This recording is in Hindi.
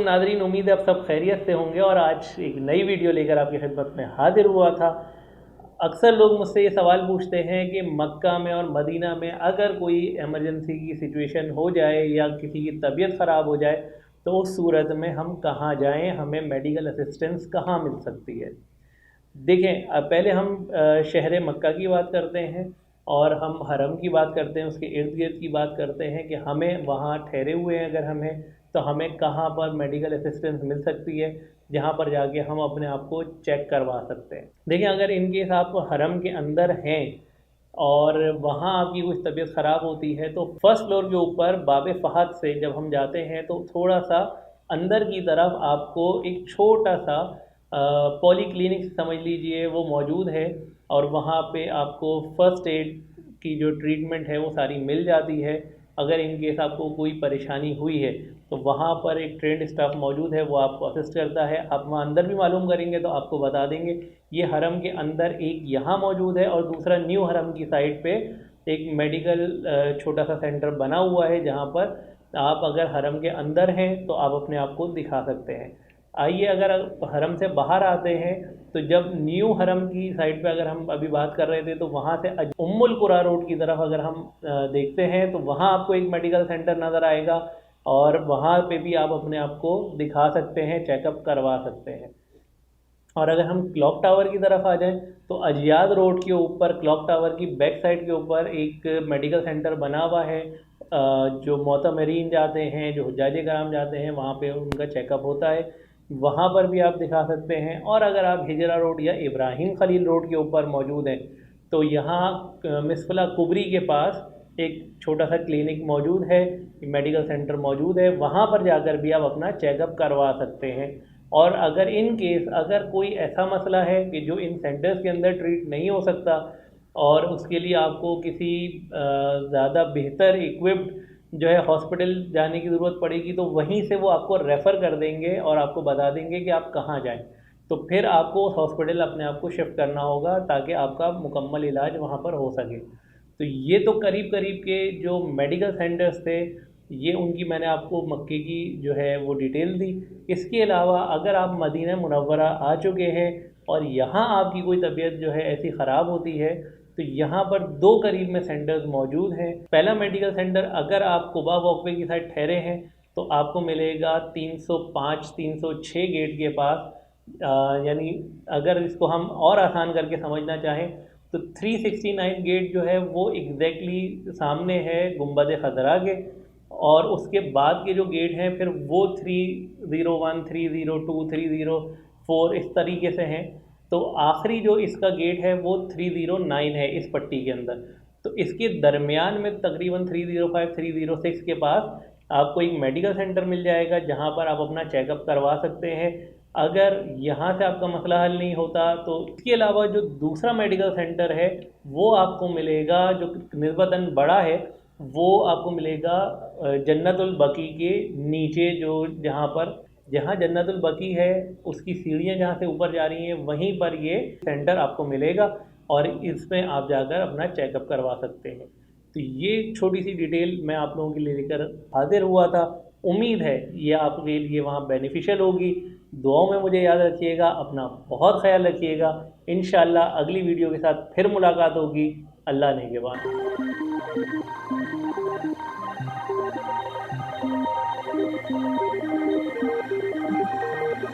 नाज़रीन, उम्मीद है आप सब खैरियत से होंगे और आज एक नई वीडियो लेकर आपकी खिदमत में हाजिर हुआ था। अक्सर लोग मुझसे ये सवाल पूछते हैं कि मक्का में और मदीना में अगर कोई इमरजेंसी की सिचुएशन हो जाए या किसी की तबीयत ख़राब हो जाए तो उस सूरत में हम कहाँ जाएं, हमें मेडिकल असिस्टेंस कहाँ मिल सकती है। देखें, पहले हम शहर मक्का की बात करते हैं और हम हरम की बात करते हैं, उसके इर्द गिर्द की बात करते हैं कि हमें वहाँ ठहरे हुए हैं अगर हमें, तो हमें कहाँ पर मेडिकल असिस्टेंस मिल सकती है जहाँ पर जाके हम अपने आप को चेक करवा सकते हैं। देखिए, अगर इन केस आप हरम के अंदर हैं और वहाँ आपकी कुछ तबीयत ख़राब होती है तो फर्स्ट फ्लोर के ऊपर बाब फहद से जब हम जाते हैं तो थोड़ा सा अंदर की तरफ आपको एक छोटा सा पॉली क्लिनिक समझ लीजिए वो मौजूद है और वहाँ पे आपको फ़र्स्ट एड की जो ट्रीटमेंट है वो सारी मिल जाती है। अगर इन केस आपको कोई परेशानी हुई है तो वहाँ पर एक ट्रेंड स्टाफ मौजूद है, वो आपको असिस्ट करता है। आप वहाँ अंदर भी मालूम करेंगे तो आपको बता देंगे। ये हरम के अंदर एक यहाँ मौजूद है और दूसरा न्यू हरम की साइड पे एक मेडिकल छोटा सा सेंटर बना हुआ है जहाँ पर आप अगर हरम के अंदर हैं तो आप अपने आप को दिखा सकते हैं। आइए, अगर हरम से बाहर आते हैं तो जब न्यू हरम की साइड पे अगर हम अभी बात कर रहे थे तो वहाँ से उम्मुल कुरा रोड की तरफ अगर हम देखते हैं तो वहाँ आपको एक मेडिकल सेंटर नज़र आएगा और वहाँ पे भी आप अपने आप को दिखा सकते हैं, चेकअप करवा सकते हैं। और अगर हम क्लॉक टावर की तरफ आ जाएं तो अजियाद रोड के ऊपर क्लॉक टावर की बैक साइड के ऊपर एक मेडिकल सेंटर बना हुआ है। जो मोतमरीन जाते हैं, जो हुज्जाज कराम जाते हैं, वहाँ पे उनका चेकअप होता है, वहाँ पर भी आप दिखा सकते हैं। और अगर आप हिजरा रोड या इब्राहिम खलील रोड के ऊपर मौजूद हैं तो यहाँ मिसफला कुबरी के पास एक छोटा सा क्लिनिक मौजूद है, मेडिकल सेंटर मौजूद है, वहाँ पर जाकर भी आप अपना चेकअप करवा सकते हैं। और अगर इन केस अगर कोई ऐसा मसला है कि जो इन सेंटर्स के अंदर ट्रीट नहीं हो सकता और उसके लिए आपको किसी ज़्यादा बेहतर इक्विप्ड जो है हॉस्पिटल जाने की ज़रूरत पड़ेगी तो वहीं से वो आपको रेफ़र कर देंगे और आपको बता देंगे कि आप कहाँ जाएं। तो फिर आपको हॉस्पिटल अपने आप को शिफ्ट करना होगा ताकि आपका मुकम्मल इलाज वहाँ पर हो सके। तो ये तो करीब करीब के जो मेडिकल सेंटर्स थे, ये उनकी मैंने आपको मक्के की जो है वो डिटेल दी। इसके अलावा अगर आप मदीना मुनव्वरा आ चुके हैं और यहाँ आपकी कोई तबीयत जो है ऐसी ख़राब होती है तो यहाँ पर दो करीब में सेंटर्स मौजूद हैं। पहला मेडिकल सेंटर अगर आप कुबा वॉकवे की साइड ठहरे हैं तो आपको मिलेगा 305 306 गेट के पास। यानी अगर इसको हम और आसान करके समझना चाहें तो 369 गेट जो है वो एग्जैक्टली सामने है गुंबद खजरा के, और उसके बाद के जो गेट हैं फिर वो 301 302 304 इस तरीके से हैं। तो आखिरी जो इसका गेट है वो 309 है इस पट्टी के अंदर। तो इसके दरमियान में तकरीबन 305 306 के पास आपको एक मेडिकल सेंटर मिल जाएगा जहां पर आप अपना चेकअप करवा सकते हैं। अगर यहाँ से आपका मसला हल नहीं होता तो इसके अलावा जो दूसरा मेडिकल सेंटर है वो आपको मिलेगा, जो निस्बतन बड़ा है, वो आपको मिलेगा जन्नतुल बकी के नीचे, जो जहाँ जन्नतुल बकी है उसकी सीढ़ियाँ जहाँ से ऊपर जा रही हैं वहीं पर ये सेंटर आपको मिलेगा और इसमें आप जाकर अपना चेकअप करवा सकते हैं। तो ये छोटी सी डिटेल मैं आप लोगों के लिए लेकर हाजिर हुआ था। उम्मीद है ये आपके लिए वहाँ बेनिफिशियल होगी। दुआओं में मुझे याद रखिएगा, अपना बहुत ख्याल रखिएगा। इंशाअल्लाह अगली वीडियो के साथ फिर मुलाकात होगी। अल्लाह नेगेबान।